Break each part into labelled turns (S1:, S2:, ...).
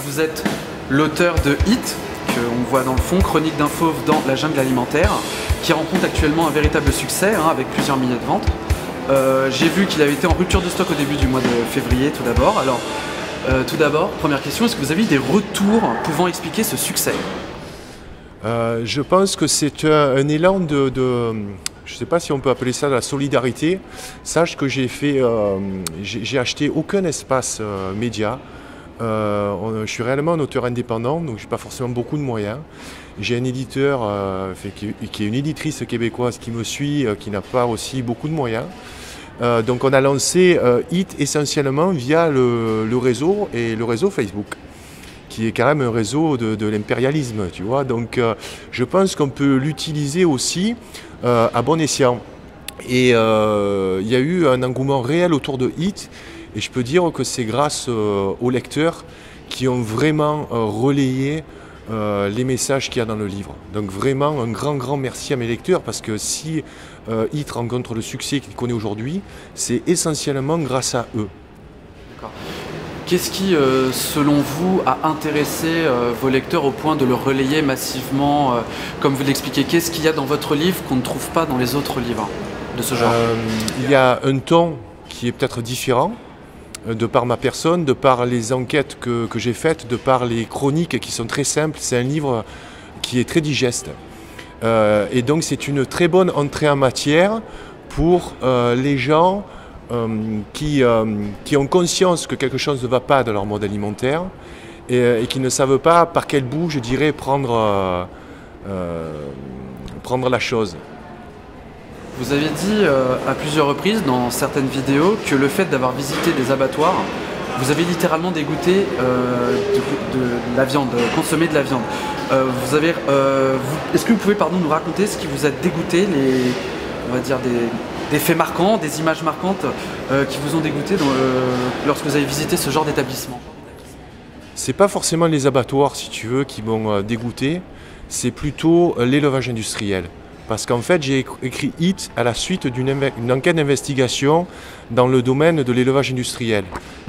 S1: vous êtes l'auteur de Hit, qu'on voit dans le fond, Chronique d'un fauve dans la jungle alimentaire, qui rencontre actuellement un véritable succès, avec plusieurs milliers de ventes. J'ai vu qu'il avait été en rupture de stock au début du mois de février tout d'abord. Alors, tout d'abord, première question, est-ce que vous avez eu des retours pouvant expliquer ce succès?
S2: Je pense que c'est un élan de je ne sais pas si on peut appeler ça de la solidarité. Sache que j'ai acheté aucun espace média. Je suis réellement un auteur indépendant, donc je n'ai pas forcément beaucoup de moyens. J'ai un éditeur qui est une éditrice québécoise qui me suit, qui n'a pas aussi beaucoup de moyens. Donc on a lancé Hit essentiellement via le réseau et le réseau Facebook, qui est quand même un réseau de l'impérialisme, tu vois. Donc je pense qu'on peut l'utiliser aussi à bon escient. Et il y a eu un engouement réel autour de Hit, et je peux dire que c'est grâce aux lecteurs qui ont vraiment relayé les messages qu'il y a dans le livre. Donc vraiment un grand merci à mes lecteurs, parce que si Hit rencontre le succès qu'il connaît aujourd'hui, c'est essentiellement grâce à eux.
S1: D'accord. Qu'est-ce qui, selon vous, a intéressé vos lecteurs au point de le relayer massivement, comme vous l'expliquez? Qu'est-ce qu'il y a dans votre livre qu'on ne trouve pas dans les autres livres de ce genre?
S2: Il y a un ton qui est peut-être différent, de par ma personne, de par les enquêtes que j'ai faites, de par les chroniques qui sont très simples. C'est un livre qui est très digeste. Et donc c'est une très bonne entrée en matière pour les gens qui ont conscience que quelque chose ne va pas dans leur mode alimentaire et qui ne savent pas par quel bout, je dirais, prendre la chose.
S1: Vous avez dit à plusieurs reprises dans certaines vidéos que le fait d'avoir visité des abattoirs, vous avez littéralement dégoûté de la viande, consommé de la viande. Est-ce que vous pouvez nous raconter ce qui vous a dégoûté, on va dire des faits marquants, des images marquantes qui vous ont dégoûté lorsque vous avez visité ce genre d'établissement?
S2: C'est pas forcément les abattoirs, si tu veux, qui m'ont dégoûté, c'est plutôt l'élevage industriel. Parce qu'en fait, j'ai écrit Hit à la suite d'une enquête d'investigation dans le domaine de l'élevage industriel.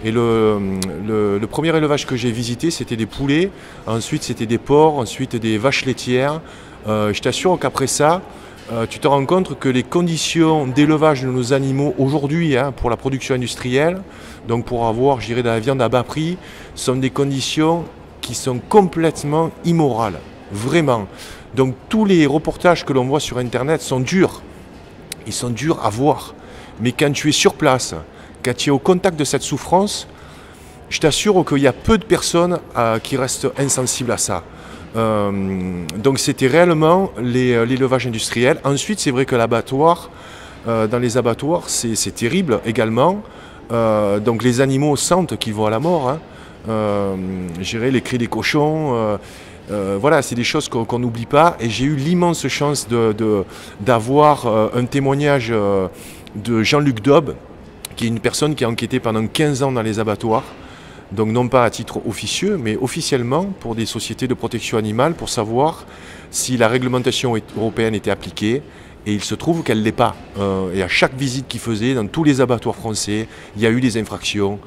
S2: Et le premier élevage que j'ai visité, c'était des poulets, ensuite c'était des porcs, ensuite des vaches laitières. Je t'assure qu'après ça, tu te rends compte que les conditions d'élevage de nos animaux aujourd'hui, pour la production industrielle, donc pour avoir, je dirais, de la viande à bas prix, sont des conditions qui sont complètement immorales, vraiment. Donc tous les reportages que l'on voit sur Internet sont durs, ils sont durs à voir. Mais quand tu es sur place, quand tu es au contact de cette souffrance, je t'assure qu'il y a peu de personnes qui restent insensibles à ça. Donc c'était réellement l'élevage industriel. Ensuite, c'est vrai que l'abattoir, dans les abattoirs, c'est terrible également. Donc les animaux sentent qu'ils vont à la mort. Je dirais les cris des cochons. Voilà, c'est des choses qu'on n'oublie pas. Et j'ai eu l'immense chance d'avoir un témoignage de Jean-Luc Daube, qui est une personne qui a enquêté pendant 15 ans dans les abattoirs. Donc non pas à titre officieux, mais officiellement pour des sociétés de protection animale, pour savoir si la réglementation européenne était appliquée. Et il se trouve qu'elle ne l'est pas. Et à chaque visite qu'il faisait, dans tous les abattoirs français, il y a eu des infractions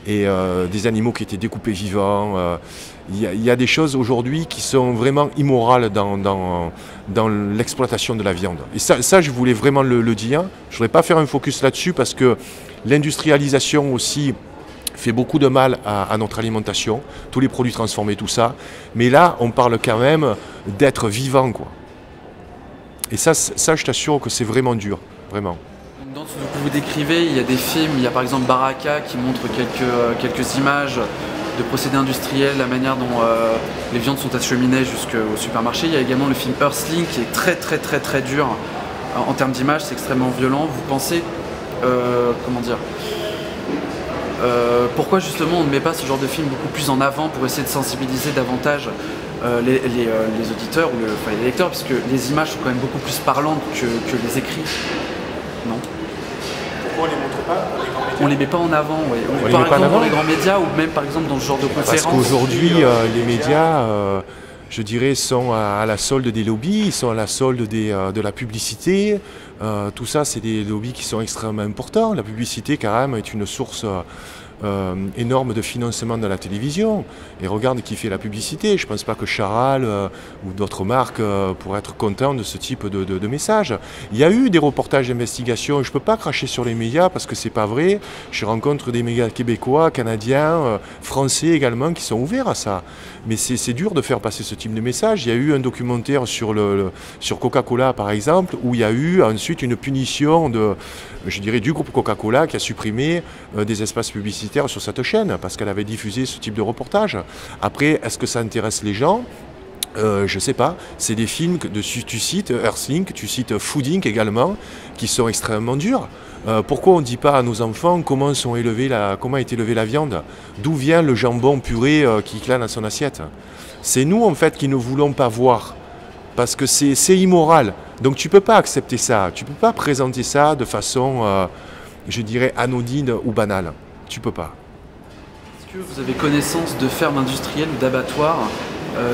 S2: et des animaux qui étaient découpés vivants. Il y a des choses aujourd'hui qui sont vraiment immorales dans l'exploitation de la viande. Et ça je voulais vraiment le dire. Je ne voudrais pas faire un focus là-dessus parce que l'industrialisation aussi fait beaucoup de mal à notre alimentation, tous les produits transformés, tout ça. Mais là, on parle quand même d'être vivant, quoi. Et ça, je t'assure que c'est vraiment dur, vraiment.
S1: Dans ce que vous décrivez, il y a des films, il y a par exemple Baraka qui montre quelques images de procédés industriels, la manière dont les viandes sont acheminées jusqu'au supermarché. Il y a également le film Earthling qui est très dur en termes d'image, c'est extrêmement violent. Vous pensez, comment dire, pourquoi justement on ne met pas ce genre de film beaucoup plus en avant pour essayer de sensibiliser davantage les auditeurs ou les lecteurs, puisque les images sont quand même beaucoup plus parlantes que les écrits, non?
S2: Pourquoi on les montre pas?
S1: On les met pas en avant, oui.
S2: On
S1: Par
S2: les met pas en
S1: exemple dans
S2: avant
S1: les grands médias ou même par exemple dans ce genre de conférences.
S2: Parce qu'aujourd'hui, les médias, je dirais, sont à la solde des lobbies, ils sont à la solde de la publicité. Tout ça, c'est des lobbies qui sont extrêmement importants. La publicité, quand même, est une source énorme de financement de la télévision. Et regarde qui fait la publicité. Je ne pense pas que Charal ou d'autres marques pourraient être contents de ce type de message. Il y a eu des reportages d'investigation. Je ne peux pas cracher sur les médias parce que ce n'est pas vrai. Je rencontre des médias québécois, canadiens, français également qui sont ouverts à ça. Mais c'est dur de faire passer ce type de message. Il y a eu un documentaire sur Coca-Cola par exemple où il y a eu ensuite une punition je dirais, du groupe Coca-Cola qui a supprimé des espaces publicitaires sur cette chaîne parce qu'elle avait diffusé ce type de reportage. Après, est-ce que ça intéresse les gens ? Je ne sais pas. C'est des films tu cites Earthlink, tu cites Food Inc. également, qui sont extrêmement durs. Pourquoi on ne dit pas à nos enfants comment a été élevée la viande ? D'où vient le jambon puré qui clane dans son assiette ? C'est nous, en fait, qui ne voulons pas voir. Parce que c'est immoral. Donc tu ne peux pas accepter ça. Tu ne peux pas présenter ça de façon, je dirais, anodine ou banale. Tu ne peux pas.
S1: Est-ce que vous avez connaissance de fermes industrielles ou d'abattoirs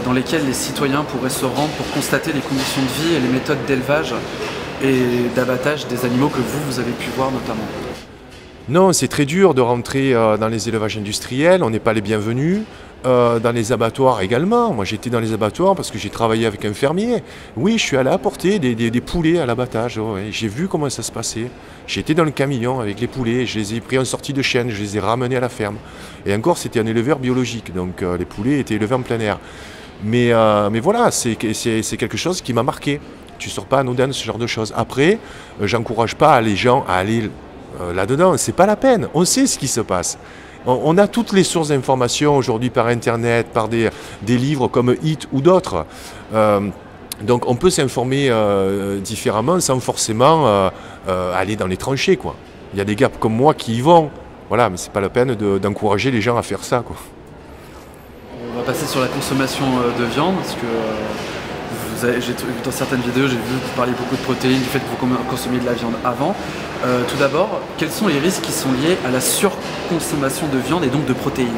S1: dans lesquelles les citoyens pourraient se rendre pour constater les conditions de vie et les méthodes d'élevage et d'abattage des animaux que vous avez pu voir notamment ?
S2: Non, c'est très dur de rentrer dans les élevages industriels. On n'est pas les bienvenus. Dans les abattoirs également. Moi j'étais dans les abattoirs parce que j'ai travaillé avec un fermier. Oui, je suis allé apporter des poulets à l'abattage. Ouais. J'ai vu comment ça se passait. J'étais dans le camion avec les poulets, je les ai pris en sortie de chaîne, je les ai ramenés à la ferme. Et encore, c'était un éleveur biologique, donc les poulets étaient élevés en plein air. Mais voilà, c'est quelque chose qui m'a marqué. Tu ne sors pas anodin de ce genre de choses. Après, j'encourage pas les gens à aller là-dedans. C'est pas la peine. On sait ce qui se passe. On a toutes les sources d'informations aujourd'hui par Internet, par des livres comme Hit ou d'autres. Donc on peut s'informer différemment sans forcément aller dans les tranchées, quoi. Il y a des gars comme moi qui y vont, voilà, mais c'est pas la peine d'encourager les gens à faire ça, quoi.
S1: On va passer sur la consommation de viande, parce que dans certaines vidéos, j'ai vu que vous parliez beaucoup de protéines, du fait que vous consommiez de la viande avant. Tout d'abord, quels sont les risques qui sont liés à la surconsommation de viande et donc de protéines ?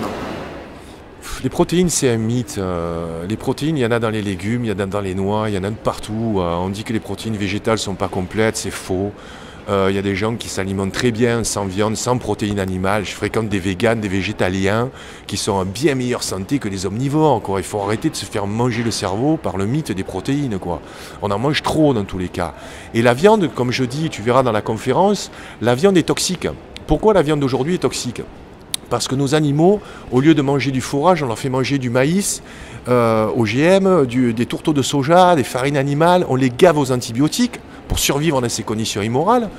S2: Les protéines, c'est un mythe. Les protéines, il y en a dans les légumes, il y en a dans les noix, il y en a de partout. On dit que les protéines végétales ne sont pas complètes, c'est faux. Il y a des gens qui s'alimentent très bien sans viande, sans protéines animales. Je fréquente des véganes, des végétaliens qui sont en bien meilleure santé que les omnivores, quoi. Il faut arrêter de se faire manger le cerveau par le mythe des protéines, quoi. On en mange trop dans tous les cas. Et la viande, comme je dis, tu verras dans la conférence, la viande est toxique. Pourquoi la viande d'aujourd'hui est toxique ? Parce que nos animaux, au lieu de manger du fourrage, on leur fait manger du maïs, OGM, des tourteaux de soja, des farines animales, on les gave aux antibiotiques pour survivre dans ces conditions immorales.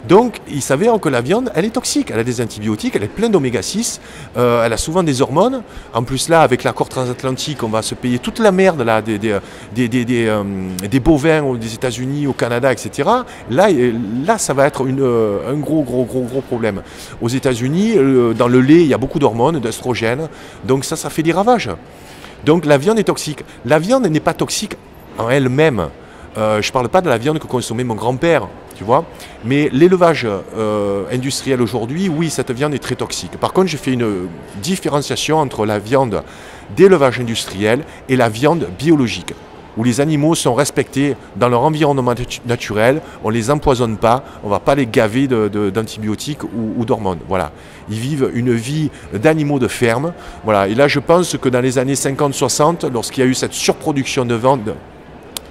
S2: Donc, il s'avère que la viande, elle est toxique, elle a des antibiotiques, elle est pleine d'oméga 6, elle a souvent des hormones. En plus, là, avec l'accord transatlantique, on va se payer toute la merde là, des bovins des États-Unis, au Canada, etc. Là, ça va être un gros problème. Aux États-Unis, dans le lait, il y a beaucoup d'hormones, d'œstrogènes, donc ça fait des ravages. Donc, la viande est toxique. La viande n'est pas toxique en elle-même. Je ne parle pas de la viande que consommait mon grand-père, tu vois. Mais l'élevage industriel aujourd'hui, oui, cette viande est très toxique. Par contre, je fais une différenciation entre la viande d'élevage industriel et la viande biologique, où les animaux sont respectés dans leur environnement naturel, on ne les empoisonne pas, on ne va pas les gaver d'antibiotiques ou d'hormones. Voilà. Ils vivent une vie d'animaux de ferme. Voilà. Et là, je pense que dans les années 50-60, lorsqu'il y a eu cette surproduction de viande,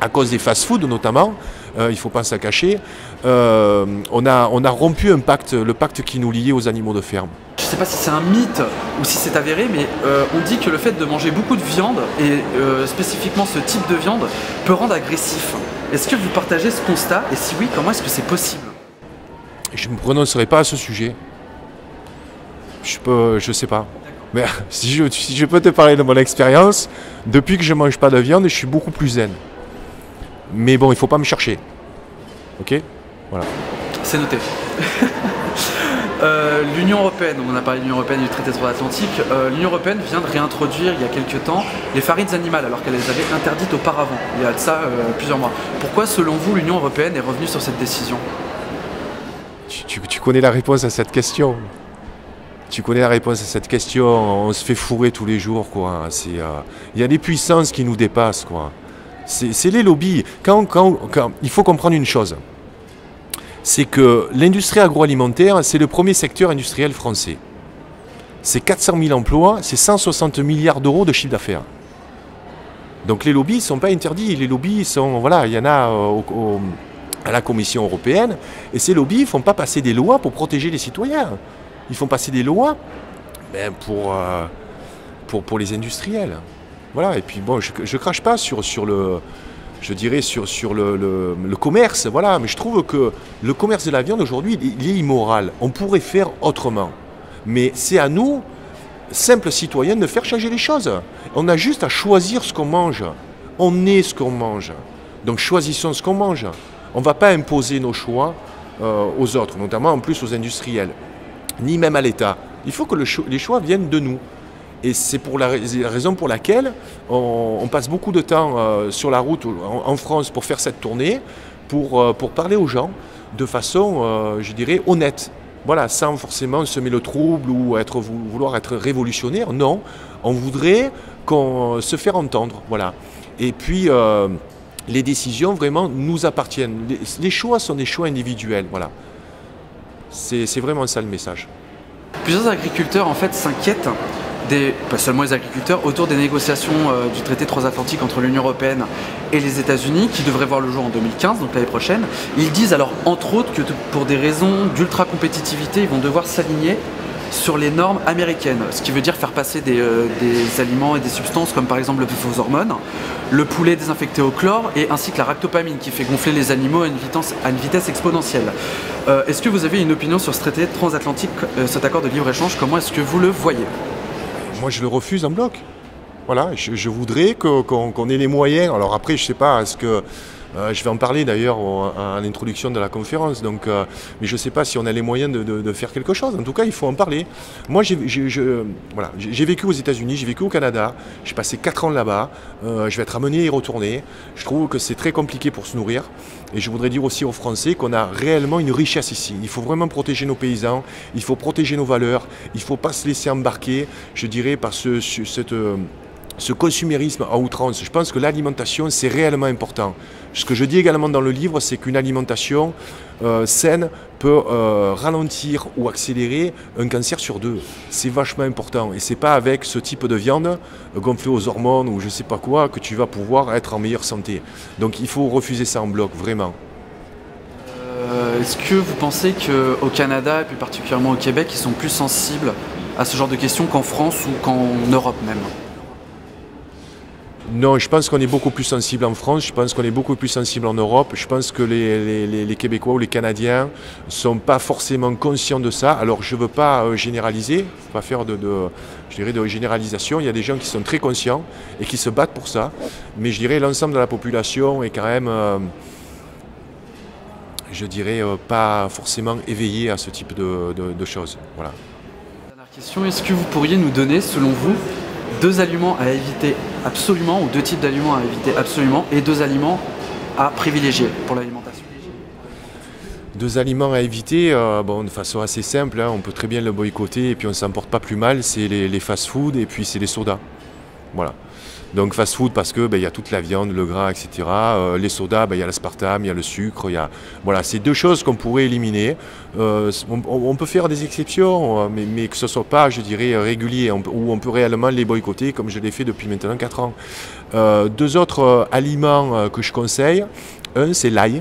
S2: à cause des fast-foods notamment, il ne faut pas s'en cacher, on a rompu le pacte qui nous liait aux animaux de ferme.
S1: Je ne sais pas si c'est un mythe ou si c'est avéré, mais on dit que le fait de manger beaucoup de viande, et spécifiquement ce type de viande, peut rendre agressif. Est-ce que vous partagez ce constat? Et si oui, comment est-ce que c'est possible?
S2: Je ne me prononcerai pas à ce sujet. Je sais pas. Mais si je peux te parler de mon expérience, depuis que je ne mange pas de viande, je suis beaucoup plus zen. Mais bon, il ne faut pas me chercher. Ok? Voilà.
S1: C'est noté. L'Union Européenne, on a parlé de l'Union Européenne et du traité transatlantique, l'Union Européenne vient de réintroduire il y a quelques temps les farines animales alors qu'elle les avait interdites auparavant, il y a de ça plusieurs mois. Pourquoi selon vous l'Union Européenne est revenue sur cette décision?
S2: Tu connais la réponse à cette question. Tu connais la réponse à cette question, on se fait fourrer tous les jours, quoi. Il y a des puissances qui nous dépassent, quoi. C'est les lobbies. Il faut comprendre une chose, c'est que l'industrie agroalimentaire, c'est le premier secteur industriel français. c'est 400 000 emplois, c'est 160 milliards d'euros de chiffre d'affaires. Donc les lobbies ne sont pas interdits, les lobbies sont, voilà, il y en a à la Commission européenne, et ces lobbies ne font pas passer des lois pour protéger les citoyens. Ils font passer des lois pour les industriels. Voilà, et puis bon, je ne crache pas sur le commerce, voilà, mais je trouve que le commerce de la viande aujourd'hui, il est immoral. On pourrait faire autrement. Mais c'est à nous, simples citoyens, de faire changer les choses. On a juste à choisir ce qu'on mange. On est ce qu'on mange. Donc choisissons ce qu'on mange. On ne va pas imposer nos choix aux autres, notamment en plus aux industriels, ni même à l'État. Il faut que les choix viennent de nous. Et c'est pour la raison pour laquelle on passe beaucoup de temps sur la route en France pour faire cette tournée, pour parler aux gens de façon, je dirais, honnête. Voilà, sans forcément semer le trouble ou vouloir être révolutionnaire. Non, on voudrait se faire entendre. Voilà. Et puis, les décisions vraiment nous appartiennent. Les choix sont des choix individuels. Voilà. C'est vraiment ça le message.
S1: Plusieurs agriculteurs en fait s'inquiètent, pas seulement les agriculteurs, autour des négociations du traité transatlantique entre l'Union européenne et les États-Unis qui devrait voir le jour en 2015, donc l'année prochaine. Ils disent alors entre autres que pour des raisons d'ultra-compétitivité, ils vont devoir s'aligner sur les normes américaines, ce qui veut dire faire passer des aliments et des substances comme par exemple le bœuf aux hormones, le poulet désinfecté au chlore et ainsi que la ractopamine qui fait gonfler les animaux à une vitesse exponentielle. Est-ce que vous avez une opinion sur ce traité transatlantique, cet accord de libre-échange? Comment est-ce que vous le voyez?
S2: Moi je le refuse en bloc. Voilà, je voudrais qu'on ait les moyens. Alors après je ne sais pas, est-ce que je vais en parler d'ailleurs à l'introduction de la conférence, donc, mais je ne sais pas si on a les moyens de faire quelque chose. En tout cas, il faut en parler. Moi, j'ai vécu aux États-Unis, j'ai vécu au Canada, j'ai passé 4 ans là-bas, je vais être amené à y retourner. Je trouve que c'est très compliqué pour se nourrir. Et je voudrais dire aussi aux Français qu'on a réellement une richesse ici. Il faut vraiment protéger nos paysans, il faut protéger nos valeurs, il ne faut pas se laisser embarquer, je dirais, par ce consumérisme à outrance. Je pense que l'alimentation, c'est réellement important. Ce que je dis également dans le livre, c'est qu'une alimentation saine peut ralentir ou accélérer un cancer sur 2. C'est vachement important. Et ce n'est pas avec ce type de viande gonflée aux hormones ou je ne sais pas quoi que tu vas pouvoir être en meilleure santé. Donc il faut refuser ça en bloc, vraiment.
S1: Est-ce que vous pensez qu'au Canada, et plus particulièrement au Québec, ils sont plus sensibles à ce genre de questions qu'en France ou qu'en Europe même?
S2: Non, je pense qu'on est beaucoup plus sensible en France, je pense qu'on est beaucoup plus sensible en Europe. Je pense que les Québécois ou les Canadiens ne sont pas forcément conscients de ça. Alors je ne veux pas généraliser, il ne faut pas faire de généralisation. Il y a des gens qui sont très conscients et qui se battent pour ça. Mais je dirais l'ensemble de la population est quand même, je dirais, pas forcément éveillé à ce type de choses. Voilà.
S1: Dernière question, est-ce que vous pourriez nous donner, selon vous, 2 aliments à éviter absolument, ou 2 types d'aliments à éviter absolument, et 2 aliments à privilégier pour l'alimentation?
S2: 2 aliments à éviter, de façon assez simple, hein, on peut très bien le boycotter et puis on ne s'en porte pas plus mal, c'est les fast-food et puis c'est les sodas. Voilà. Donc fast-food parce que y a toute la viande, le gras, etc. Les sodas, il y a l'aspartame, il y a le sucre, voilà, c'est 2 choses qu'on pourrait éliminer. On peut faire des exceptions, mais que ce ne soit pas, je dirais, régulier, où on peut réellement les boycotter, comme je l'ai fait depuis maintenant 4 ans. 2 autres aliments que je conseille, un c'est l'ail.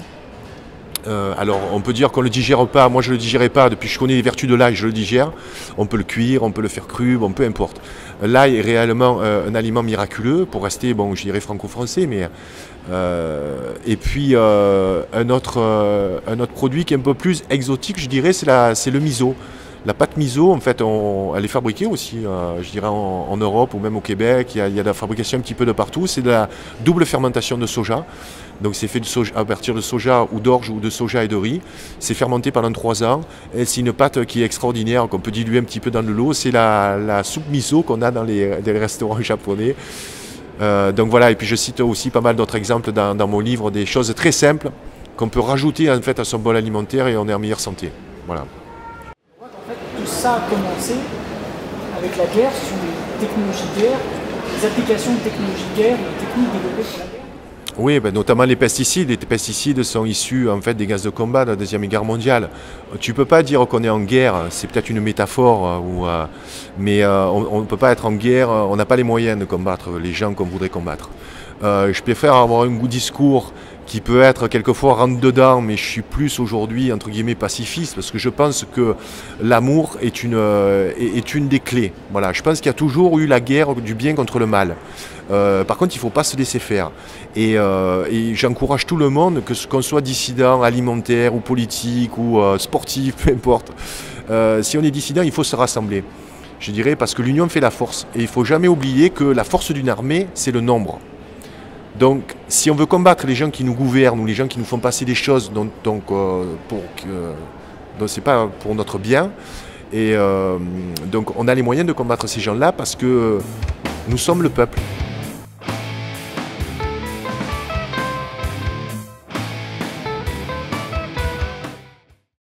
S2: Alors on peut dire qu'on ne le digère pas, moi je ne le digérais pas, depuis que je connais les vertus de l'ail, je le digère. On peut le cuire, on peut le faire cru, peu importe. L'ail est réellement un aliment miraculeux, pour rester, je dirais franco-français, mais et puis un autre produit qui est un peu plus exotique, je dirais, c'est le miso. La pâte miso, en fait, elle est fabriquée aussi, je dirais, en Europe ou même au Québec. Il y a de la fabrication un petit peu de partout. C'est de la double fermentation de soja. Donc c'est fait à partir de soja ou d'orge ou de soja et de riz. C'est fermenté pendant 3 ans. Et c'est une pâte qui est extraordinaire, qu'on peut diluer un petit peu dans de l'eau. C'est la soupe miso qu'on a dans les restaurants japonais. Donc voilà, et puis je cite aussi pas mal d'autres exemples dans mon livre, des choses très simples qu'on peut rajouter en fait à son bol alimentaire et on est en meilleure santé. Voilà.
S3: En fait, tout ça a commencé avec la guerre sur les technologies guerre, les applications de technologies guerre, les techniques développées sur la guerre.
S2: Oui, ben, notamment les pesticides. Les pesticides sont issus en fait des gaz de combat de la Deuxième Guerre mondiale. Tu ne peux pas dire qu'on est en guerre, c'est peut-être une métaphore, mais on ne peut pas être en guerre, on n'a pas les moyens de combattre les gens qu'on voudrait combattre. Je préfère avoir un discours qui peut être quelquefois rentre-dedans, mais je suis plus aujourd'hui, entre guillemets, pacifiste, parce que je pense que l'amour est une des clés. Voilà, je pense qu'il y a toujours eu la guerre du bien contre le mal. Par contre, il ne faut pas se laisser faire. Et j'encourage tout le monde, qu'on soit dissident, alimentaire ou politique ou sportif, peu importe. Si on est dissident, il faut se rassembler. Je dirais parce que l'union fait la force. Et il ne faut jamais oublier que la force d'une armée, c'est le nombre. Donc, si on veut combattre les gens qui nous gouvernent ou les gens qui nous font passer des choses dont c'est pas pour notre bien, et donc on a les moyens de combattre ces gens-là parce que nous sommes le peuple.